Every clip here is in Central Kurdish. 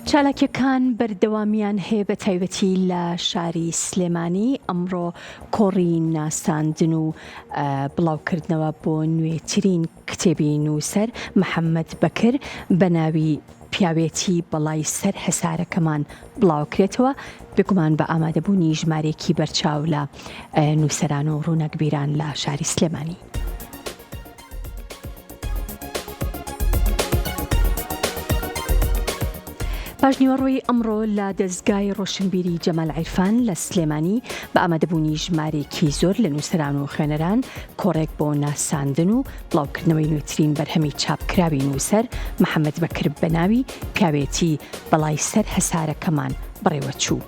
چالاکیەکان بەردەوامیان هەیە بە تایبەتی لە شاری سلێمانی ئەمڕۆ کۆڕی ناساندن و بڵاوکردنەوە بۆ نوێترین کتێبی نووسەر محەممەد بەکر بە ناوی پیاوێتی بەڵای سەر هەسارەکەمان بڵاوکرێتەوە بگومان بە ئامادەبوونی ژمارێکی بەرچاو لە نووسەران و ڕوونەکبیران لە شاری سلێمانی. پاژنیوەڕۆی ئەمڕۆ لە دەستگای ڕۆشنبیری جەمال عیرفان لە سلێمانی بە ئامادەبوونی ژمارێکی زۆر لە نووسەران و خوێنەران کۆڕێک بۆ ناساندن و بڵاوکردنەوەی نوێترین بەرهەمی چاپکراوی نووسەر محەممەد بەکر بە ناوی پیاوێتی بەڵای سەر هەسارەکەمان بڕێوەچوو.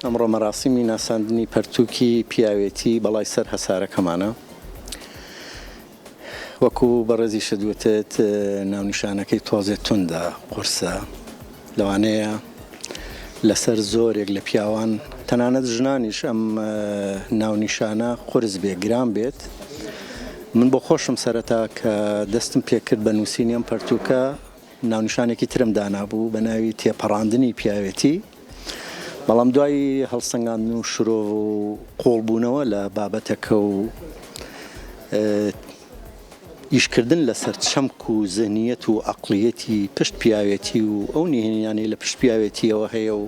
ئەمڕۆ مەراسیمی ناساندنی پەرتووکی پیاوێتی بەڵای سەر هەسارەکەمانە. وەکو بەڕێزی شەدوێتێت ناونیشانەکەی تۆزێ توندە قورسە لەوانەیە لەسەر زۆرێک لە پیاوان تەنانەت ژنانیش ئەم ناونیشانە قورس بێ گران بێت. من بۆ خۆشم سەرەتا کە دەستم پێکرد بە نووسینی ئەم پەرتووکە ناونیشانێکی ترم دانابوو بە ناوی تێپەڕاندنی پیاوێتی، بەڵام دوای هەڵسەنگاندن و شرۆ و قۆڵبوونەوە لە بابەتەکە و ئیشکردن لەسەر چەمک و زەهنیەت و عەقڵیەتی پشت پیاوێتی و ئەو نهێنیانەی لە پشت پیاوێتیەوە هەیە و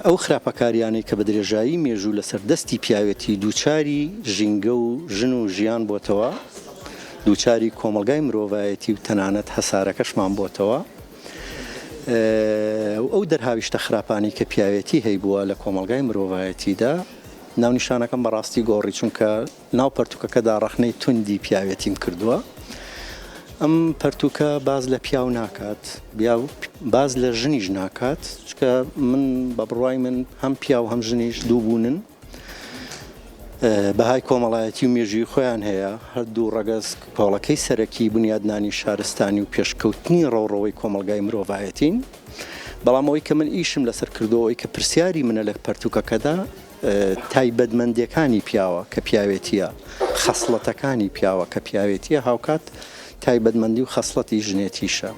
ئەو خراپەکاریانەی کە بە درێژایی مێژوو لەسەر دەستی پیاوێتی دووچاری ژینگە و ژن و ژیان بۆتەوە، دووچاری کۆمەلگای مرۆڤایەتی و تەنانەت هەسارەکەشمان بۆتەوە. ئەو دەرهاویشتە خراپانی کە پیاوێتی هەیبووە لە کۆمەلگای مرۆڤایەتیدا ناونیشانەکەم بەڕاستی گۆڕی، چونکە ناو پەرتووکەکەدا ڕەخنەی توندی پیاوێتیم کردووە. ئەم پەرتووکە باز لە پیاو ناکات، باز لە ژنیش ناکات، چکە من بە بڕوای من هەم پیا و هەم ژنیش دوو بوونن، بەهای کۆمەڵایەتی و مێژووی خۆیان هەیە. هەردوو ڕەگەز پۆڵەکەی سەرەکی بنیادنانی شارستانی و پێشکەوتنی ڕەوڕەوەی کۆمەلگای مرۆڤایەتین. بەڵام ئەوەی کە من ئیشم لەسەر کردەوەی کە پرسیاری منە لە پەرتووکەکەدا تایبەتمەندیەکانی پیاوە کە پیاوێتیە، خەسڵەتەکانی پیاوە کە پیاوێتیە هاوکات تایبەتمەندی و خەسڵەتی ژنێتیشە.